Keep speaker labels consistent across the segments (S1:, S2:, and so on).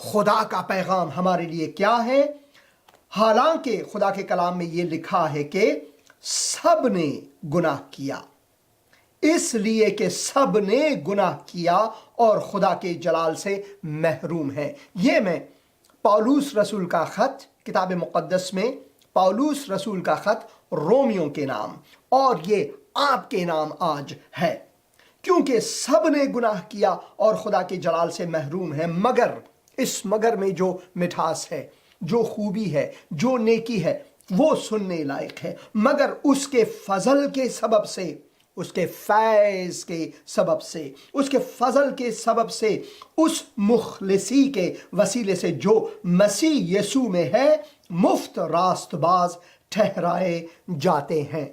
S1: خدا کا پیغام ہمارے لیے کیا ہے؟ حالانکہ خدا کے کلام میں یہ لکھا ہے کہ سب نے گناہ کیا، اس لیے کہ سب نے گناہ کیا اور خدا کے جلال سے محروم ہیں۔ یہ میں پولس رسول کا خط، کتاب مقدس میں پولس رسول کا خط رومیوں کے نام، اور یہ آپ کے نام آج ہے، کیونکہ سب نے گناہ کیا اور خدا کے جلال سے محروم ہیں، مگر اس مگر میں جو مٹھاس ہے، جو خوبی ہے، جو نیکی ہے، وہ سننے لائق ہے، مگر اس کے فضل کے سبب سے، اس کے فیض کے سبب سے، اس کے فضل کے سبب سے، اس مخلصی کے وسیلے سے جو مسیح یسوع میں ہے، مفت راست باز ٹھہرائے جاتے ہیں۔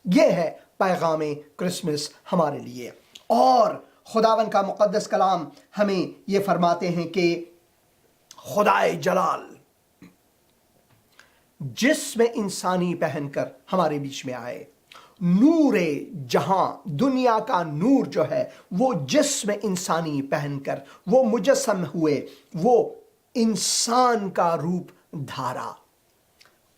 S1: یہ ہے پیغام کرسمس ہمارے لیے۔ اور خداوند کا مقدس کلام ہمیں یہ فرماتے ہیں کہ خدائے جلال جسم انسانی پہن کر ہمارے بیچ میں آئے، نور جہاں، دنیا کا نور جو ہے وہ جسم انسانی پہن کر وہ مجسم ہوئے، وہ انسان کا روپ دھارا۔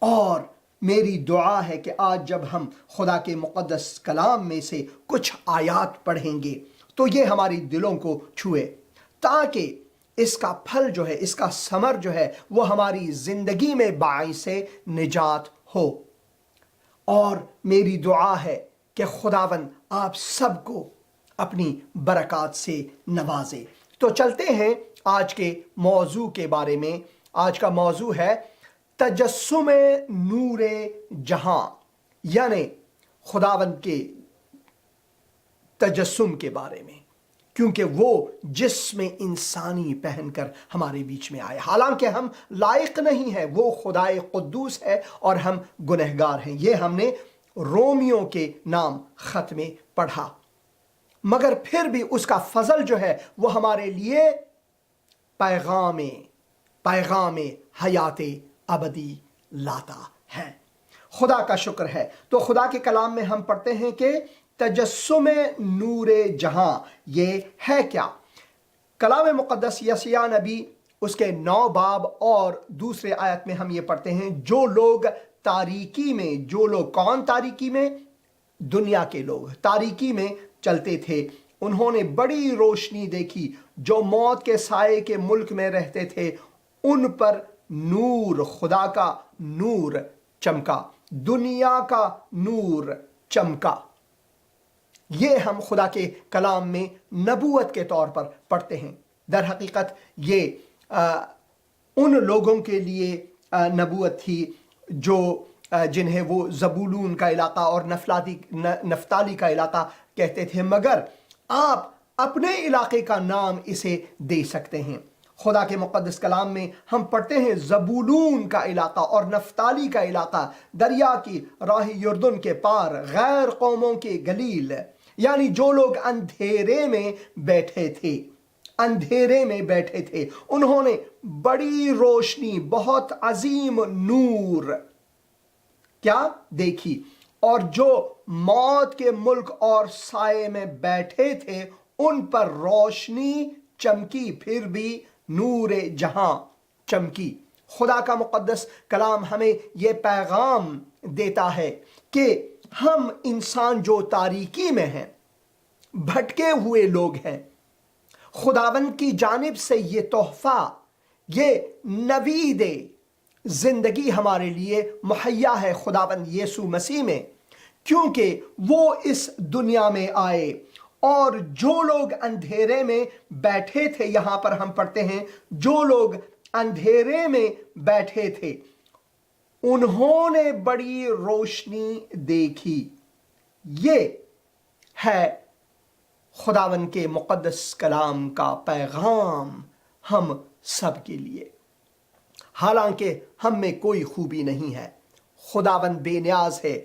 S1: اور میری دعا ہے کہ آج جب ہم خدا کے مقدس کلام میں سے کچھ آیات پڑھیں گے تو یہ ہماری دلوں کو چھوئے، تاکہ اس کا پھل جو ہے، اس کا ثمر جو ہے، وہ ہماری زندگی میں باعث نجات ہو۔ اور میری دعا ہے کہ خداوند آپ سب کو اپنی برکات سے نوازے۔ تو چلتے ہیں آج کے موضوع کے بارے میں۔ آج کا موضوع ہے تجسم نور جہاں، یعنی خداوند کے تجسم کے بارے میں، کیونکہ وہ جسم انسانی پہن کر ہمارے بیچ میں آئے۔ حالانکہ ہم لائق نہیں ہیں، وہ خدائے قدوس ہے اور ہم گنہگار ہیں۔ یہ ہم نے رومیوں کے نام خط میں پڑھا، مگر پھر بھی اس کا فضل جو ہے وہ ہمارے لیے پیغام حیات ابدی لاتا ہے۔ خدا کا شکر ہے۔ تو خدا کے کلام میں ہم پڑھتے ہیں کہ تجسم نور جہاں یہ ہے کیا؟ کلام مقدس یسیاہ نبی اس کے 9 باب اور دوسرے آیت میں ہم یہ پڑھتے ہیں، جو لوگ تاریکی میں، جو لوگ کون تاریکی میں؟ دنیا کے لوگ تاریکی میں چلتے تھے، انہوں نے بڑی روشنی دیکھی۔ جو موت کے سائے کے ملک میں رہتے تھے ان پر نور، خدا کا نور چمکا، دنیا کا نور چمکا۔ یہ ہم خدا کے کلام میں نبوت کے طور پر پڑھتے ہیں۔ در حقیقت یہ ان لوگوں کے لیے نبوت تھی جو جنہیں وہ زبولون کا علاقہ اور نفتالی کا علاقہ کہتے تھے، مگر آپ اپنے علاقے کا نام اسے دے سکتے ہیں۔ خدا کے مقدس کلام میں ہم پڑھتے ہیں زبولون کا علاقہ اور نفتالی کا علاقہ، دریا کی راہ یردن کے پار، غیر قوموں کے گلیل، یعنی جو لوگ اندھیرے میں بیٹھے تھے، انہوں نے بڑی روشنی، بہت عظیم نور کیا دیکھی، اور جو موت کے ملک اور سائے میں بیٹھے تھے ان پر روشنی چمکی، پھر بھی نور جہاں چمکی۔ خدا کا مقدس کلام ہمیں یہ پیغام دیتا ہے کہ ہم انسان جو تاریکی میں ہیں، بھٹکے ہوئے لوگ ہیں، خداوند کی جانب سے یہ تحفہ، یہ نوید زندگی ہمارے لیے مہیا ہے خداوند یسوع مسیح میں، کیونکہ وہ اس دنیا میں آئے، اور جو لوگ اندھیرے میں بیٹھے تھے، یہاں پر ہم پڑھتے ہیں جو لوگ اندھیرے میں بیٹھے تھے انہوں نے بڑی روشنی دیکھی۔ یہ ہے خداوند کے مقدس کلام کا پیغام ہم سب کے لیے۔ حالانکہ ہم میں کوئی خوبی نہیں ہے، خداوند بے نیاز ہے،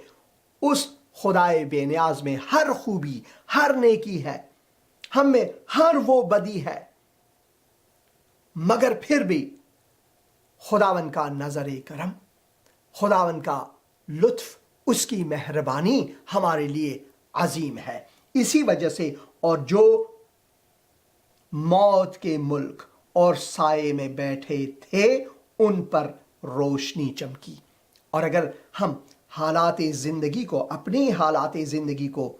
S1: اس خدائے بے نیاز میں ہر خوبی، ہر نیکی ہے، ہم میں ہر وہ بدی ہے، مگر پھر بھی خداوند کا نظر کرم، خداوند کا لطف، اس کی مہربانی ہمارے لیے عظیم ہے۔ اسی وجہ سے اور جو موت کے ملک اور سائے میں بیٹھے تھے ان پر روشنی چمکی۔ اور اگر ہم حالات زندگی کو، اپنی حالات زندگی کو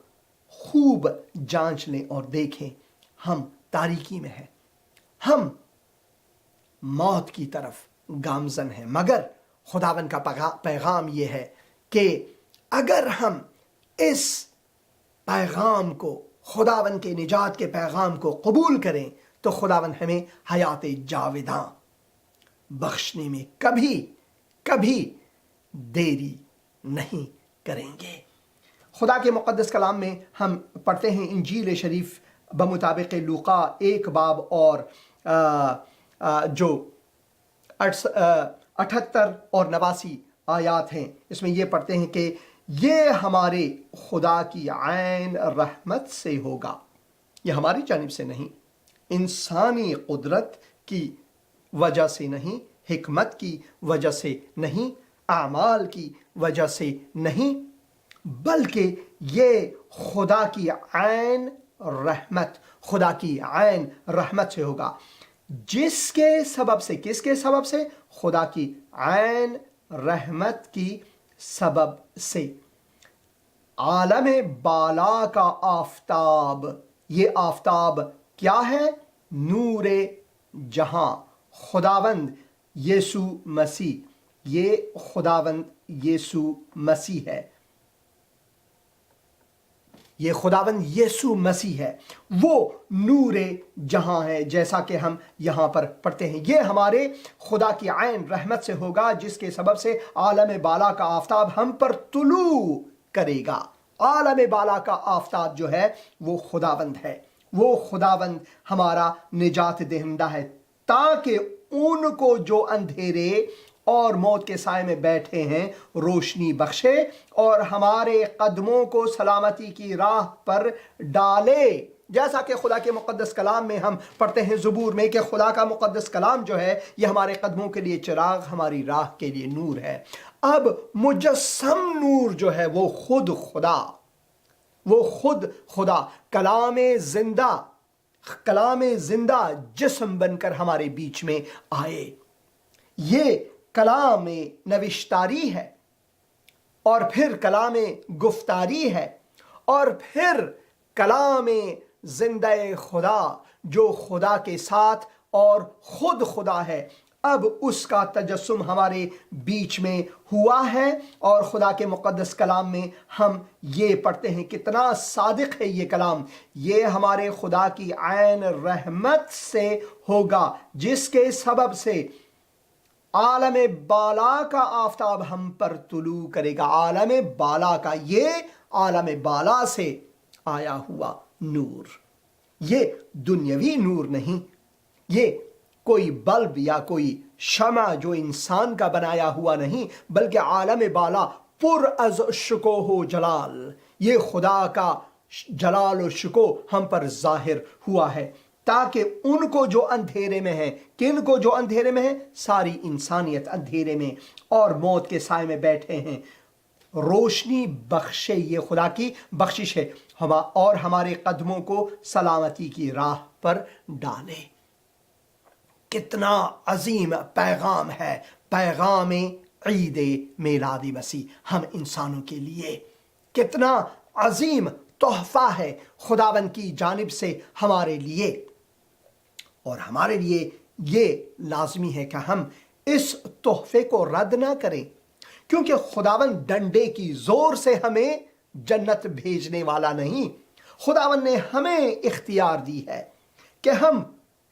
S1: خوب جانچ لیں اور دیکھیں، ہم تاریکی میں ہیں، ہم موت کی طرف گامزن ہیں، مگر خداوند کا پیغام یہ ہے کہ اگر ہم اس پیغام کو، خداوند کے نجات کے پیغام کو قبول کریں تو خداوند ہمیں حیات جاوداں بخشنے میں کبھی دیری نہیں کریں گے۔ خدا کے مقدس کلام میں ہم پڑھتے ہیں انجیل شریف بمطابق لوقا 1 باب اور جو 78 اور 89 آیات ہیں، اس میں یہ پڑھتے ہیں کہ یہ ہمارے خدا کی عین رحمت سے ہوگا، یہ ہماری جانب سے نہیں، انسانی قدرت کی وجہ سے نہیں، حکمت کی وجہ سے نہیں، اعمال کی وجہ سے نہیں، بلکہ یہ خدا کی عین رحمت، خدا کی عین رحمت سے ہوگا، جس کے سبب سے، کس کے سبب سے؟ خدا کی عین رحمت کی سبب سے عالم بالا کا آفتاب، یہ آفتاب کیا ہے؟ نور جہاں، خداوند یسوع مسیح، یہ خداوند یسوع مسیح ہے، یہ خداوند یسوع مسیح ہے، وہ نور جہاں ہے، جیسا کہ ہم یہاں پر پڑھتے ہیں، یہ ہمارے خدا کی عین رحمت سے ہوگا جس کے سبب سے عالم بالا کا آفتاب ہم پر طلوع کرے گا۔ عالم بالا کا آفتاب جو ہے وہ خداوند ہے، وہ خداوند ہمارا نجات دہندہ ہے، تاکہ ان کو جو اندھیرے اور موت کے سائے میں بیٹھے ہیں روشنی بخشے اور ہمارے قدموں کو سلامتی کی راہ پر ڈالے۔ جیسا کہ خدا کے مقدس کلام میں ہم پڑھتے ہیں زبور میں کہ خدا کا مقدس کلام جو ہے یہ ہمارے قدموں کے لیے چراغ، ہماری راہ کے لیے نور ہے۔ اب مجسم نور جو ہے وہ خود خدا کلام زندہ جسم بن کر ہمارے بیچ میں آئے۔ یہ کلام نوشتاری ہے، اور پھر کلام گفتاری ہے، اور پھر کلام زندہ خدا جو خدا کے ساتھ اور خود خدا ہے، اب اس کا تجسم ہمارے بیچ میں ہوا ہے۔ اور خدا کے مقدس کلام میں ہم یہ پڑھتے ہیں، کتنا صادق ہے یہ کلام، یہ ہمارے خدا کی عین رحمت سے ہوگا جس کے سبب سے عالم بالا کا آفتاب ہم پر طلوع کرے گا۔ عالم بالا کا، یہ عالم بالا سے آیا ہوا نور، یہ دنیاوی نور نہیں، یہ کوئی بلب یا کوئی شمع جو انسان کا بنایا ہوا نہیں، بلکہ عالم بالا پر از شکوہ و جلال، یہ خدا کا جلال و شکوہ ہم پر ظاہر ہوا ہے، تاکہ ان کو جو اندھیرے میں ہیں، کن کو جو اندھیرے میں ہیں؟ ساری انسانیت اندھیرے میں اور موت کے سائے میں بیٹھے ہیں، روشنی بخشے۔ یہ خدا کی بخشش ہے، اور ہمارے قدموں کو سلامتی کی راہ پر ڈالے۔ کتنا عظیم پیغام ہے، پیغام عید میلاد مسیح ہم انسانوں کے لیے، کتنا عظیم تحفہ ہے خداوند کی جانب سے ہمارے لیے۔ اور ہمارے لیے یہ لازمی ہے کہ ہم اس تحفے کو رد نہ کریں، کیونکہ خداوند ڈنڈے کی زور سے ہمیں جنت بھیجنے والا نہیں، خداوند نے ہمیں اختیار دی ہے کہ ہم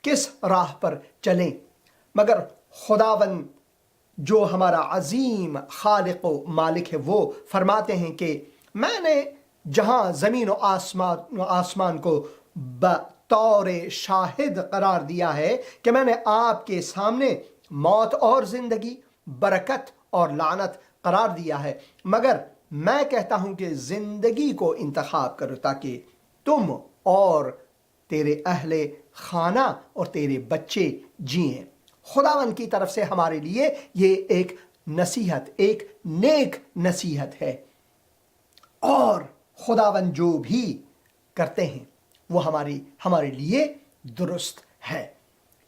S1: کس راہ پر چلیں، مگر خداوند جو ہمارا عظیم خالق و مالک ہے وہ فرماتے ہیں کہ میں نے جہاں زمین و آسمان کو بطور شاہد قرار دیا ہے کہ میں نے آپ کے سامنے موت اور زندگی، برکت اور لعنت قرار دیا ہے، مگر میں کہتا ہوں کہ زندگی کو انتخاب کرو تاکہ تم اور تیرے اہل خانہ اور تیرے بچے جئیں۔ خداوند کی طرف سے ہمارے لیے یہ ایک نصیحت، ایک نیک نصیحت ہے، اور خداوند جو بھی کرتے ہیں وہ ہمارے لیے درست ہے۔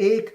S1: 1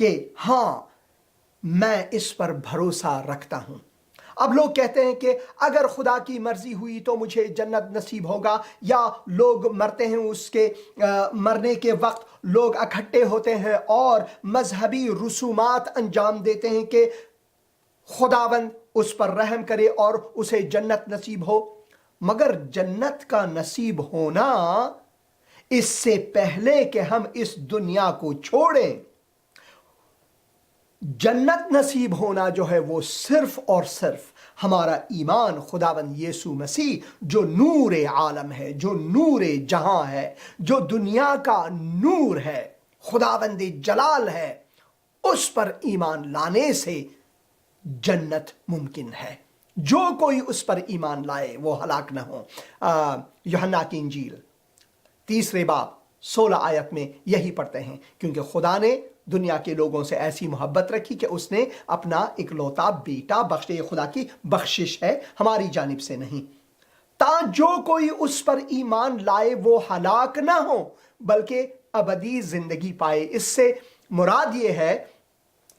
S1: کہ ہاں میں اس پر بھروسہ رکھتا ہوں۔ اب لوگ کہتے ہیں کہ اگر خدا کی مرضی ہوئی تو مجھے جنت نصیب ہوگا، یا لوگ مرتے ہیں، اس کے مرنے کے وقت لوگ اکٹھے ہوتے ہیں اور مذہبی رسومات انجام دیتے ہیں کہ خداوند اس پر رحم کرے اور اسے جنت نصیب ہو۔ مگر جنت کا نصیب ہونا اس سے پہلے کہ ہم اس دنیا کو چھوڑیں، جنت نصیب ہونا جو ہے وہ صرف اور صرف ہمارا ایمان خداوند یسوع مسیح جو نور عالم ہے، جو نور جہاں ہے، جو دنیا کا نور ہے، خداوند جلال ہے، اس پر ایمان لانے سے جنت ممکن ہے۔ جو کوئی اس پر ایمان لائے وہ ہلاک نہ ہو۔ یوحنا کی انجیل 3 باب 16 آیت میں یہی پڑھتے ہیں، کیونکہ خدا نے دنیا کے لوگوں سے ایسی محبت رکھی کہ اس نے اپنا اکلوتا بیٹا بخشے۔ یہ خدا کی بخشش ہے، ہماری جانب سے نہیں، تا جو کوئی اس پر ایمان لائے وہ ہلاک نہ ہو بلکہ ابدی زندگی پائے۔ اس سے مراد یہ ہے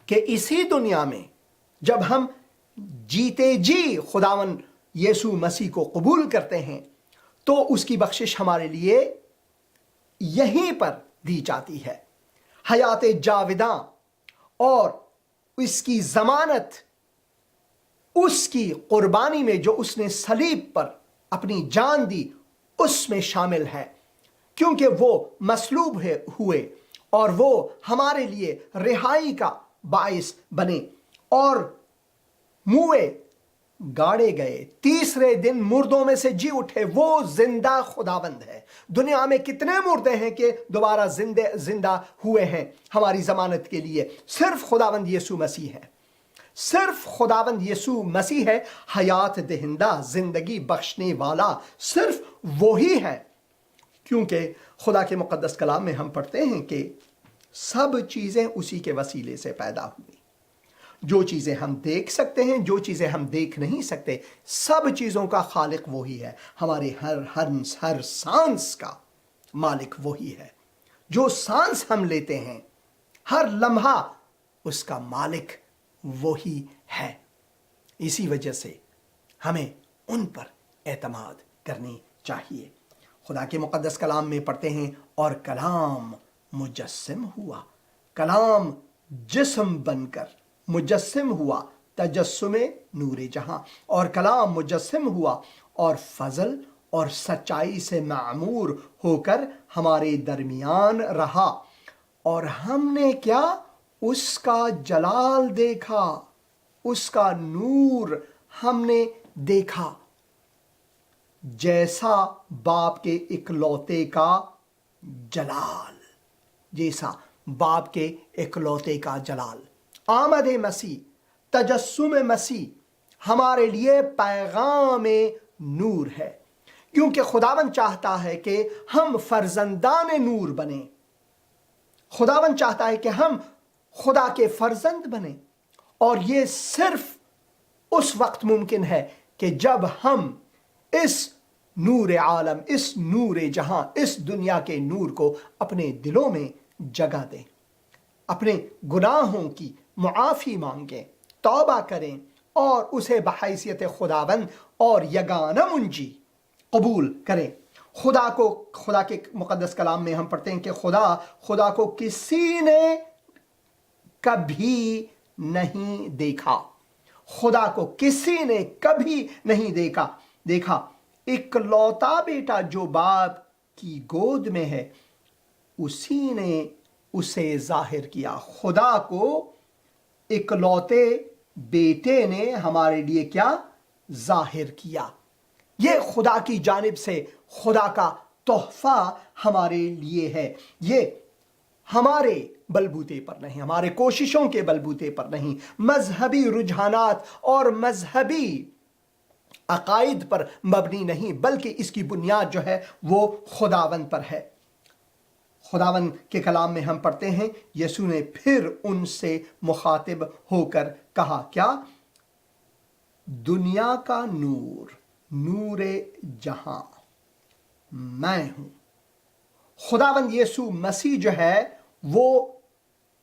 S1: کہ اسی دنیا میں جب ہم جیتے جی خداوند یسوع مسیح کو قبول کرتے ہیں تو اس کی بخشش ہمارے لیے یہیں پر دی جاتی ہے، حیات جاوداں، اور اس کی ضمانت اس کی قربانی میں جو اس نے صلیب پر اپنی جان دی اس میں شامل ہے، کیونکہ وہ مصلوب ہوئے اور وہ ہمارے لیے رہائی کا باعث بنے اور موئے گاڑے گئے، تیسرے دن مردوں میں سے جی اٹھے۔ وہ زندہ خداوند ہے۔ دنیا میں کتنے مردے ہیں کہ دوبارہ زندہ ہوئے ہیں ہماری ضمانت کے لیے؟ صرف خداوند یسوع مسیح ہے، صرف خداوند یسوع مسیح ہے حیات دہندہ، زندگی بخشنے والا، صرف وہی ہے۔ کیونکہ خدا کے مقدس کلام میں ہم پڑھتے ہیں کہ سب چیزیں اسی کے وسیلے سے پیدا ہوئی۔ جو چیزیں ہم دیکھ سکتے ہیں، جو چیزیں ہم دیکھ نہیں سکتے، سب چیزوں کا خالق وہی ہے۔ ہمارے ہر سانس کا مالک وہی ہے۔ جو سانس ہم لیتے ہیں ہر لمحہ اس کا مالک وہی ہے۔ اسی وجہ سے ہمیں ان پر اعتماد کرنی چاہیے۔ خدا کے مقدس کلام میں پڑھتے ہیں اور کلام مجسم ہوا، کلام جسم بن کر مجسم ہوا، تجسم نور جہاں، اور کلام مجسم ہوا اور فضل اور سچائی سے معمور ہو کر ہمارے درمیان رہا، اور ہم نے کیا؟ اس کا جلال دیکھا، اس کا نور ہم نے دیکھا، جیسا باپ کے اکلوتے کا جلال، جیسا باپ کے اکلوتے کا جلال۔ آمد مسیح، تجسم مسیح ہمارے لیے پیغام نور ہے، کیونکہ خداوند چاہتا ہے کہ ہم فرزندان نور بنیں۔ خداوند چاہتا ہے کہ ہم خدا کے فرزند بنیں، اور یہ صرف اس وقت ممکن ہے کہ جب ہم اس نور عالم، اس نور جہاں، اس دنیا کے نور کو اپنے دلوں میں جگہ دیں، اپنے گناہوں کی معافی مانگیں، توبہ کریں اور اسے بحیثیت خداوند اور یگانہ منجی قبول کریں۔ خدا کے مقدس کلام میں ہم پڑھتے ہیں کہ خدا کو کسی نے کبھی نہیں دیکھا، خدا کو کسی نے کبھی نہیں دیکھا۔ اکلوتا بیٹا جو باپ کی گود میں ہے اسی نے اسے ظاہر کیا۔ خدا کو اکلوتے بیٹے نے ہمارے لیے کیا؟ ظاہر کیا۔ یہ خدا کی جانب سے خدا کا تحفہ ہمارے لیے ہے۔ یہ ہمارے بلبوتے پر نہیں، ہمارے کوششوں کے بلبوتے پر نہیں، مذہبی رجحانات اور مذہبی عقائد پر مبنی نہیں، بلکہ اس کی بنیاد جو ہے وہ خداوند پر ہے۔ خداوند کے کلام میں ہم پڑھتے ہیں یسوع نے پھر ان سے مخاطب ہو کر کہا، کیا؟ دنیا کا نور، نور جہاں میں ہوں۔ خداوند یسوع مسیح جو ہے وہ